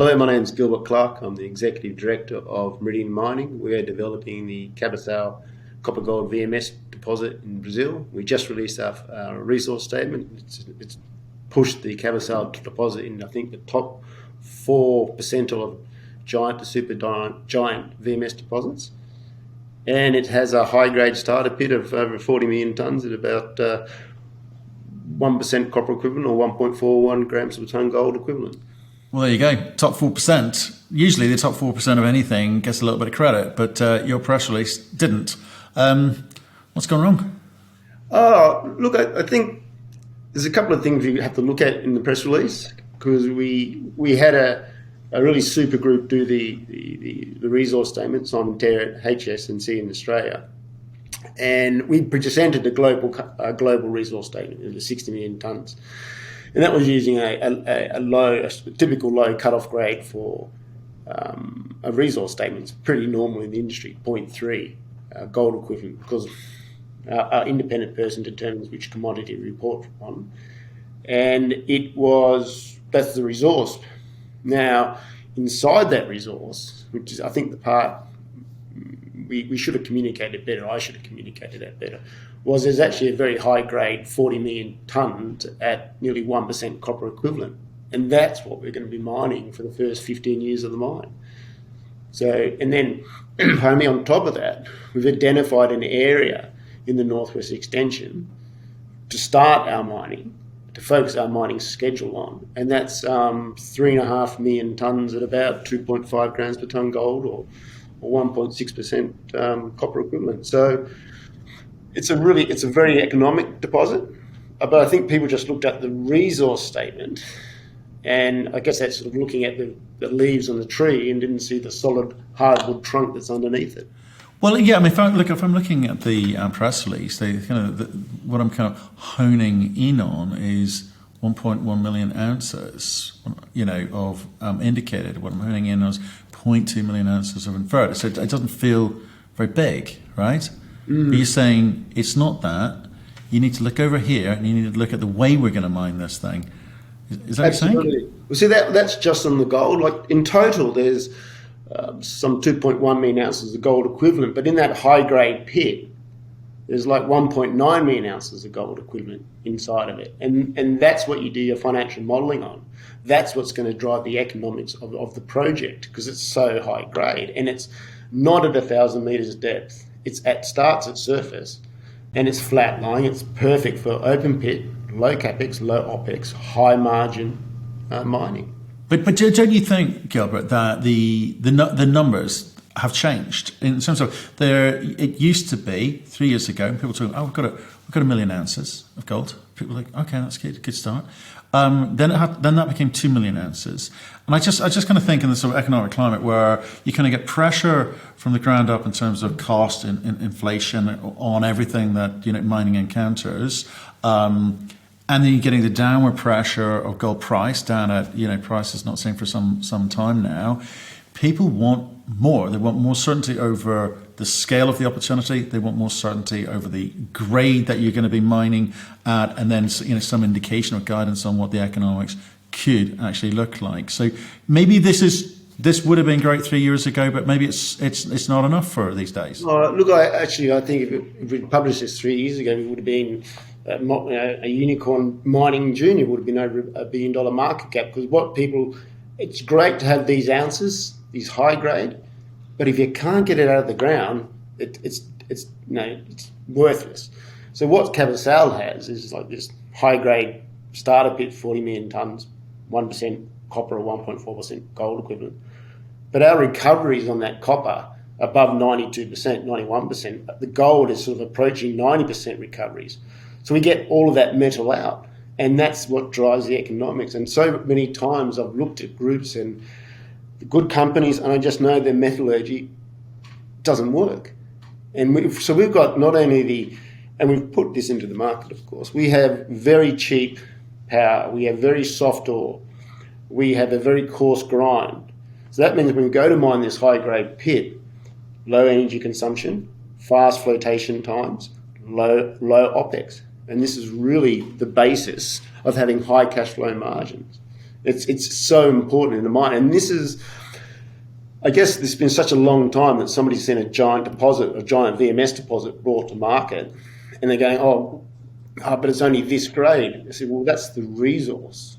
Hello, my name is Gilbert Clark. I'm the Executive Director of Meridian Mining. We're developing the Cabaçal copper gold VMS deposit in Brazil. We just released our resource statement. It's pushed the Cabaçal deposit in, I think, the top 4% of giant to super giant VMS deposits. And it has a high-grade starter pit of over 40 million tonnes at about 1% copper equivalent or 1.41 grams per tonne gold equivalent. Well, there you go. Top 4%. Usually the top 4% of anything gets a little bit of credit, but your press release didn't. What's gone wrong? Look, I think there's a couple of things you have to look at in the press release, because we had a really super group do the resource statement, Simon Terra at HS&C in Australia. And we presented a global resource statement of the 60 million tonnes. And that was using a typical low cut-off grade for a resource statement. It's pretty normal in the industry, 0.3 gold equivalent, because our independent person determines which commodity to report on. And that's the resource. Now, inside that resource, which is, I think, the part we should have communicated better, I should have communicated that better, was there's actually a very high grade 40 million tonnes at nearly 1% copper equivalent. And that's what we're going to be mining for the first 15 years of the mine. So, and then only on top of that, we've identified an area in the Northwest Extension to start our mining, to focus our mining schedule on. And that's 3.5 million tonnes at about 2.5 grams per tonne gold or 1.6% copper equivalent. So it's a very economic deposit, but I think people just looked at the resource statement, and I guess that's sort of looking at the leaves on the tree and didn't see the solid hardwood trunk that's underneath it. Well, yeah, I mean, if I'm looking at the press release, what I'm kind of honing in on is 1.1 million ounces, of indicated. What I'm honing in on is 0.2 million ounces of inferred. So it doesn't feel very big, right? But you're saying it's not that. You need to look over here, and you need to look at the way we're going to mine this thing. Is that what you're saying? Well, see, that's just on the gold. Like in total, there's some 2.1 million ounces of gold equivalent, but in that high-grade pit, there's like 1.9 million ounces of gold equivalent inside of it. And that's what you do your financial modelling on. That's what's going to drive the economics of the project, because it's so high grade. And it's not at 1,000 metres depth. It starts at surface, and it's flat lying. It's perfect for open pit, low capex, low OpEx, high margin mining. But don't you think, Gilbert, that the numbers have changed in terms of it used to be 3 years ago, people talking, we've got 1 million ounces of gold. People were like, okay, that's good start. Then that became 2 million ounces. And I just kind of think in this sort of economic climate where you kind of get pressure from the ground up in terms of cost and inflation on everything that mining encounters, and then you're getting the downward pressure of gold price down at prices not seen for some time now. People want more. They want more certainty over the scale of the opportunity. They want more certainty over the grade that you're going to be mining at, and then some indication or guidance on what the economics could actually look like. So maybe this would have been great 3 years ago, but maybe it's not enough for these days. Look, I think if we published this 3 years ago, it would have been a unicorn mining junior would have been over $1 billion market cap, because it's great to have these ounces, these high grade, but if you can't get it out of the ground, it's worthless. So what Cabaçal has is like this high grade starter pit, 40 million tonnes, 1% copper or 1.4% gold equivalent. But our recoveries on that copper above 92%, 91%, the gold is sort of approaching 90% recoveries. So we get all of that metal out, and that's what drives the economics. And so many times I've looked at groups and the good companies, and I just know their metallurgy doesn't work. And we've got not only and we've put this into the market, of course, we have very cheap power, we have very soft ore, we have a very coarse grind. So that means when we go to mine this high-grade pit, low energy consumption, fast flotation times, low OpEx. And this is really the basis of having high cash flow margins. It's so important in the mine. And this is, I guess there's been such a long time that somebody's seen a giant deposit, a giant VMS deposit brought to market, and they're going, but it's only this grade. I said, well, that's the resource.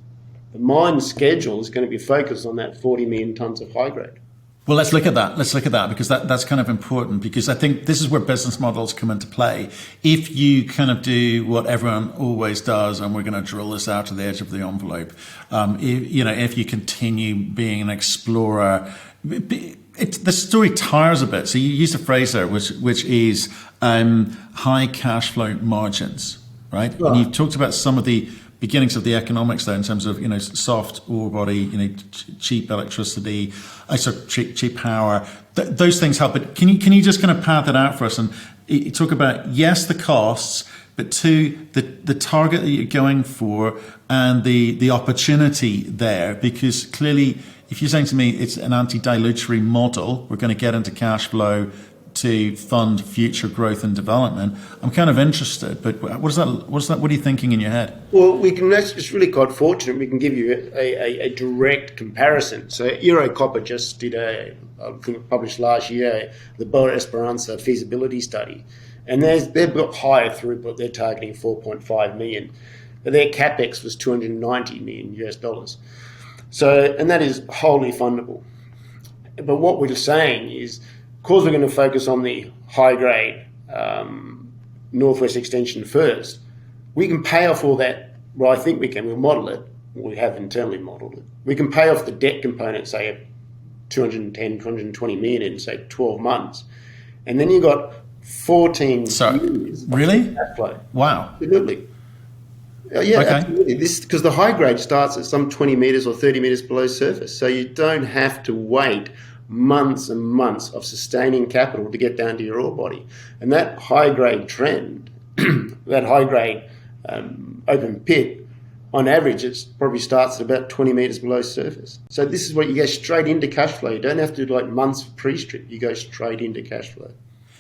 The mine schedule is going to be focused on that 40 million tonnes of high grade. Well, let's look at that. Because that's kind of important, because I think this is where business models come into play. If you kind of do what everyone always does, and we're going to drill this out to the edge of the envelope, if you continue being an explorer, the story tires a bit. So you used a phrase there, which is high cash flow margins, right? And you've talked about some of the beginnings of the economics there in terms of, soft ore body, cheap electricity, cheap power. Those things help. But can you just kind of pad that out for us and talk about, yes, the costs, but two, the target that you're going for and the opportunity there? Because clearly, if you're saying to me it's an anti-dilutory model, we're going to get into cash flow to fund future growth and development, I'm kind of interested. But what are you thinking in your head? Well, it's really quite fortunate. We can give you a direct comparison. So Euro Copper just did I think it published last year, the Boa Esperança feasibility study. And they've got higher throughput. They're targeting 4.5 million. But their CapEx was $290 million US. So, and that is wholly fundable. But what we're saying is, of course, we're going to focus on the high-grade northwest extension first. We can pay off all that. Well, I think we can. We'll model it. We have internally modelled it. We can pay off the debt component, say, at 210, 220 million in, say, 12 months. And then you've got 14 years really? Of cash flow. Wow. Absolutely. Yeah, okay. Absolutely. Because the high grade starts at some 20 metres or 30 metres below surface. So you don't have to wait months and months of sustaining capital to get down to your ore body. And that high-grade trend, that high-grade open pit, on average, it probably starts at about 20 metres below surface. So this is what you go straight into cash flow. You don't have to do like months of pre-strip. You go straight into cash flow.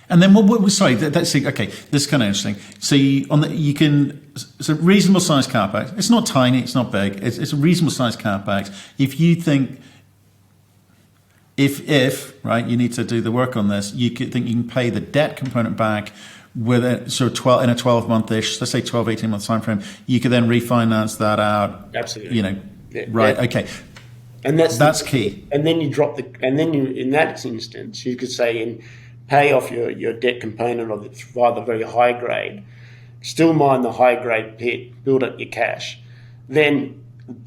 And then that's okay. This is kind of interesting. So it's a reasonable size capex. It's not tiny. It's not big. It's a reasonable size capex. If you think, if right, you need to do the work on this, you could think you can pay the debt component back with in a 12-month-ish, let's say 12, 18-month time frame. You could then refinance that out. Absolutely. Yeah, right. Okay. And that's key. And then you in that instance, you could say pay off your debt component via the very high grade, still mine the high grade pit, build up your cash. Then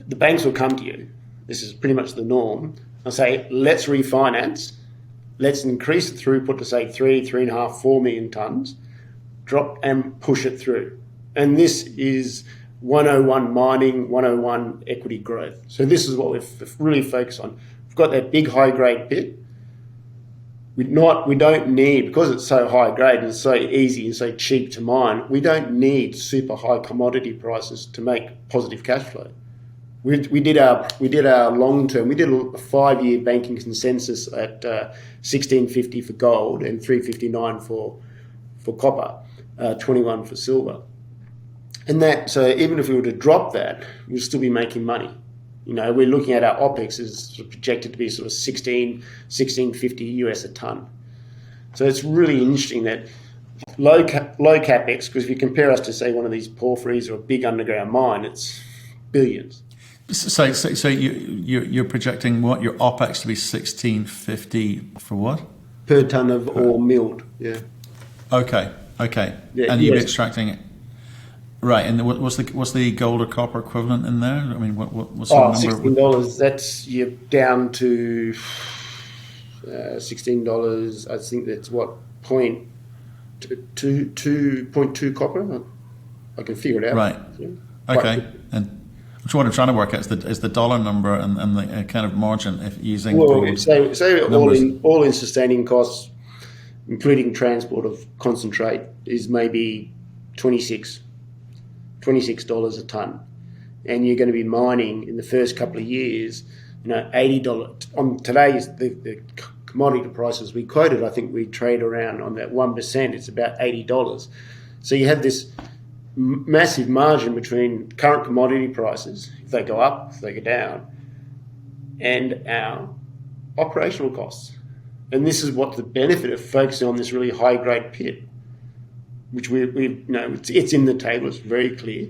the banks will come to you. This is pretty much the norm. I'll say, let's refinance, let's increase the throughput to say 3.5, 4 million tonnes, drop and push it through. And this is 101 mining, 101 equity growth. So this is what we've really focused on. We've got that big high grade pit. We don't need, because it's so high grade and so easy and so cheap to mine, we don't need super high commodity prices to make positive cash flow. We did our long term. We did a 5-year banking consensus at 1650 for gold and 359 for copper, 21 for silver, and that. So even if we were to drop that, we'd still be making money. We're looking at our OpEx is sort of projected to be sort of 1650 US a ton. So it's really interesting that low capex, because if you compare us to say one of these porphyries or a big underground mine, it's billions. So you're projecting what your OpEx to be 1650 for what? Per ton of ore milled. Yeah. Okay. Yeah, and you're extracting it. Right, and what's the gold or copper equivalent in there? I mean, what's the number? $16. That's you're down to $16. I think that's what 2.2 copper. I can figure it out. Right. Yeah. Okay. And what I'm trying to work out is the dollar number and the kind of margin if using. Well, so all in sustaining costs, including transport of concentrate, is maybe $26 a ton, and you're going to be mining in the first couple of years, $80 on today's the commodity prices we quoted. I think we trade around on that 1%. It's about $80. So you have this massive margin between current commodity prices, if they go up, if they go down, and our operational costs. And this is what the benefit of focusing on this really high-grade pit, which we it's in the table, it's very clear.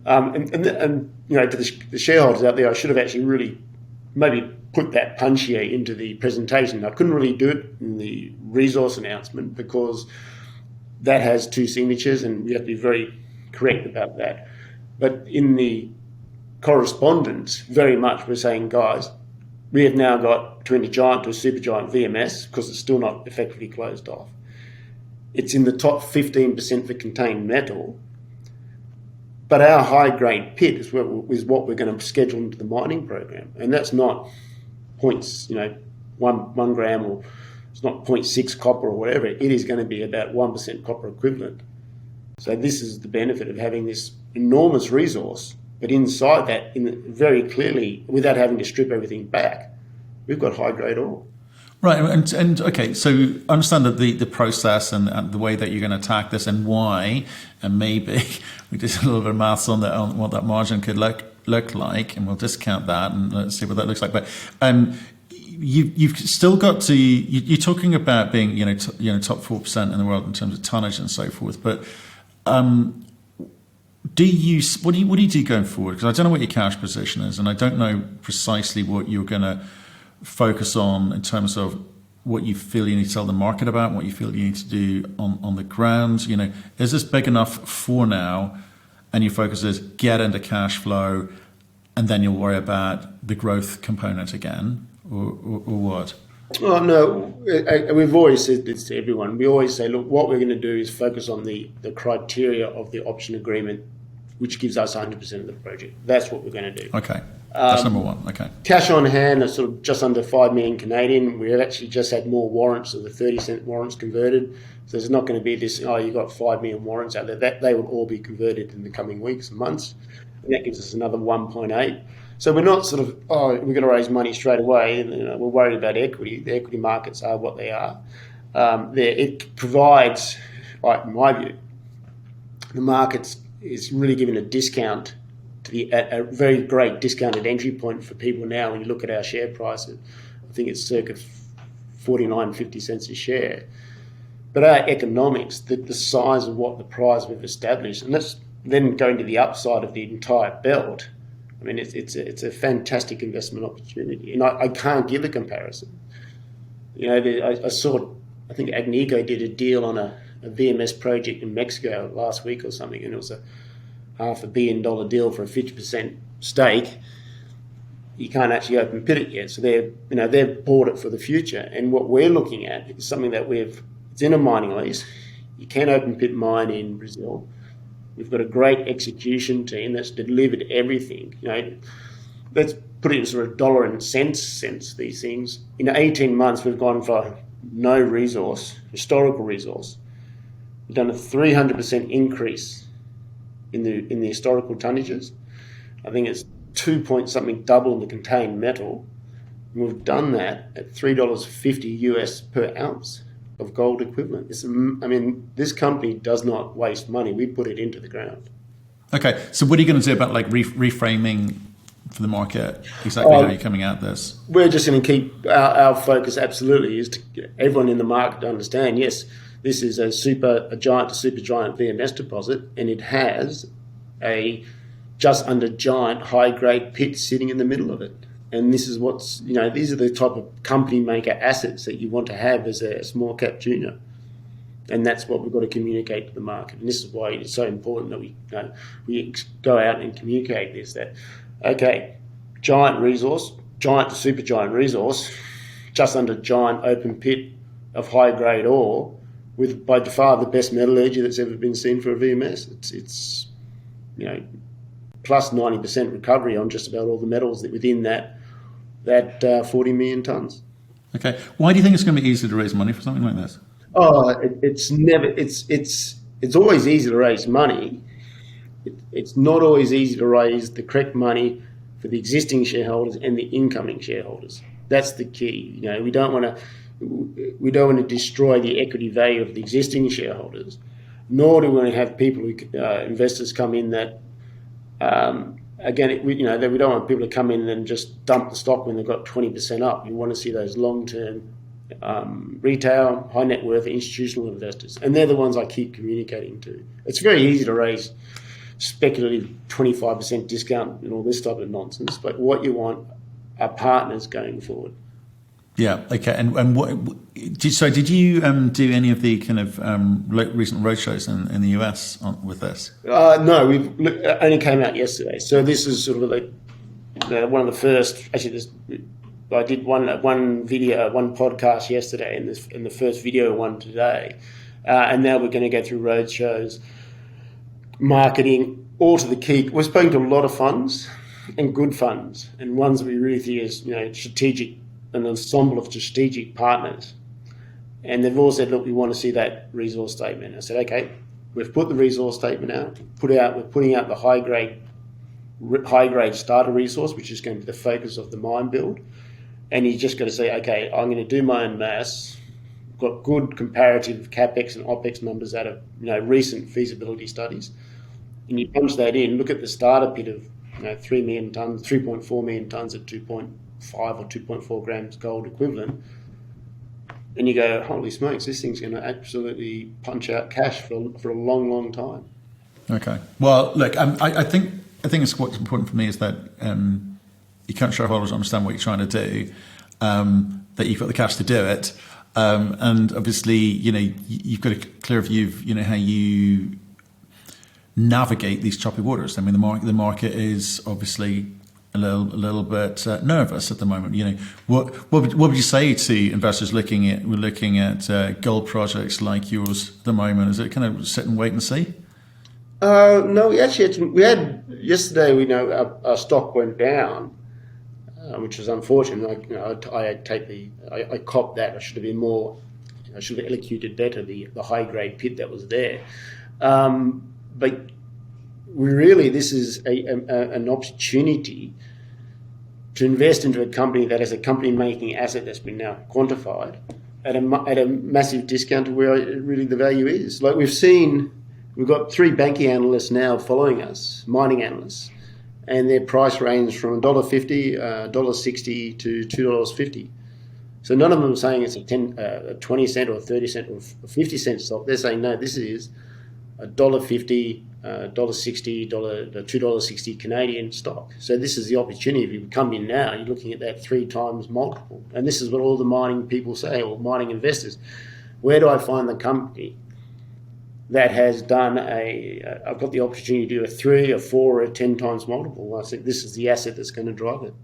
And to the shareholders out there, I should have actually really maybe put that punchier into the presentation. I couldn't really do it in the resource announcement because that has 2 signatures and we have to be very correct about that. But in the correspondence, very much we're saying, guys, we have now got between a giant to a supergiant VMS because it's still not effectively closed off. It's in the top 15% for contained metal. But our high-grade pit is what we're going to schedule into the mining program. And that's not points, 1 gram, or it's not 0.6 copper or whatever. It is going to be about 1% copper equivalent. So this is the benefit of having this enormous resource, but inside that, very clearly, without having to strip everything back, we've got high-grade ore. Right, and okay, so I understand that the process and the way that you're going to attack this and why, and maybe we did a little bit of maths on what that margin could look like, and we'll discount that and let's see what that looks like. But you've still got to you're talking about being top 4% in the world in terms of tonnage and so forth. But what do you do going forward? Because I don't know what your cash position is, and I don't know precisely what you're going to focus on in terms of what you feel you need to tell the market about, what you feel you need to do on the ground. Is this big enough for now? And your focus is get into cash flow, and then you'll worry about the growth component again, or what? Oh, no, we've always said this to everyone. We always say, look, what we're going to do is focus on the criteria of the option agreement, which gives us 100% of the project. That's what we're going to do. Okay, that's number one. Okay. Cash on hand is sort of just under 5 million Canadian. We have actually just had more warrants, so the 30-cent warrants converted. So there's not going to be this, you've got 5 million warrants out there. They will all be converted in the coming weeks and months. And that gives us another 1.8. So we're not sort of, we're going to raise money straight away. We're worried about equity. The equity markets are what they are. It provides, in my view, the markets is really giving a discount to a very great discounted entry point for people now. When you look at our share price, I think it's circa 49.50 cents a share. But our economics, the size of what the prize we've established, and let's then go into the upside of the entire belt. I mean, it's a fantastic investment opportunity, and I can't give a comparison. I saw, I think Agnico did a deal on a VMS project in Mexico last week or something, and it was a $500 million deal for a 50% stake. You can't actually open pit it yet, so they've bought it for the future. And what we're looking at is something that it's in a mining lease. You can open pit mine in Brazil. We've got a great execution team that's delivered everything. Let's put it in sort of dollar and cents sense. These things in 18 months, we've gone for no resource, historical resource. We've done a 300% increase in the historical tonnages. I think it's 2 point something double in the contained metal. And we've done that at $3.50 US per ounce of gold equivalent. This company does not waste money. We put it into the ground. Okay, so what are you going to do about reframing for the market? Exactly how you're coming at this? We're just going to keep our focus. Absolutely, is to get everyone in the market to understand. Yes, this is a giant to super giant VMS deposit, and it has a just under giant high grade pit sitting in the middle of it. And this is these are the type of company maker assets that you want to have as a small cap junior. And that's what we've got to communicate to the market. And this is why it's so important that we go out and communicate this, that, okay, giant resource, giant to super giant resource, just under giant open pit of high grade ore with by far the best metallurgy that's ever been seen for a VMS. It's plus 90% recovery on just about all the metals that within that 40 million tonnes. Okay. Why do you think it's going to be easy to raise money for something like this? It's always easy to raise money. It's not always easy to raise the correct money for the existing shareholders and the incoming shareholders. That's the key. We don't want to destroy the equity value of the existing shareholders. nor do we want to have people who investors come in that. Again, we don't want people to come in and just dump the stock when they've got 20% up. You want to see those long-term retail, high net worth, institutional investors, and they're the ones I keep communicating to. It's very easy to raise speculative 25% discount and all this type of nonsense, but what you want are partners going forward. Yeah. Okay. And did you do any of the kind of recent roadshows in the US with this? No, it only came out yesterday. So this is sort of like one of the first. Actually, I did one video, one podcast yesterday, and the first video one today, and now we're going to go through roadshows, marketing, all to the key. We're speaking to a lot of funds and good funds, and ones that we really think is strategic. An ensemble of strategic partners, and they've all said, look, we want to see that resource statement. I said, okay, we've put the resource statement out, we're putting out the high grade starter resource, which is going to be the focus of the mine build, and you just got to say, okay, I'm going to do my own maths, got good comparative capex and opex numbers out of recent feasibility studies, and you punch that in, look at the starter pit of 3 million tonnes, 3.4 million tonnes at 2.5 or 2.4 grams gold equivalent, and you go, holy smokes, this thing's going to absolutely punch out cash for a long, long time. Okay. Well, look, I think it's what's important for me is that your current shareholders understand what you're trying to do, that you've got the cash to do it, and obviously, you've got a clear view of how you navigate these choppy waters. I mean, the market is obviously a little bit nervous at the moment. What would you say to investors looking at gold projects like yours at the moment? Is it kind of sit and wait and see? No, we had yesterday. Our stock went down, which was unfortunate. I copped that. I should have been more. I should have elocuted better the high grade pit that was there, but. This is an opportunity to invest into a company that has a company-making asset that's been now quantified at a massive discount to where really the value is. Like we've got 3 banking analysts now following us, mining analysts, and their price range from $1.50, $1.60 to $2.50. So none of them are saying it's a 20 cent or 30 cent or 50 cent stock. They're saying, no, this is $1.50, $1.60, $2.60 Canadian stock. So this is the opportunity. If you come in now, you're looking at that 3 times multiple. And this is what all the mining people say, or mining investors. Where do I find the company that has done I've got the opportunity to do a 3, a 4, or a 10 times multiple? I think this is the asset that's going to drive it.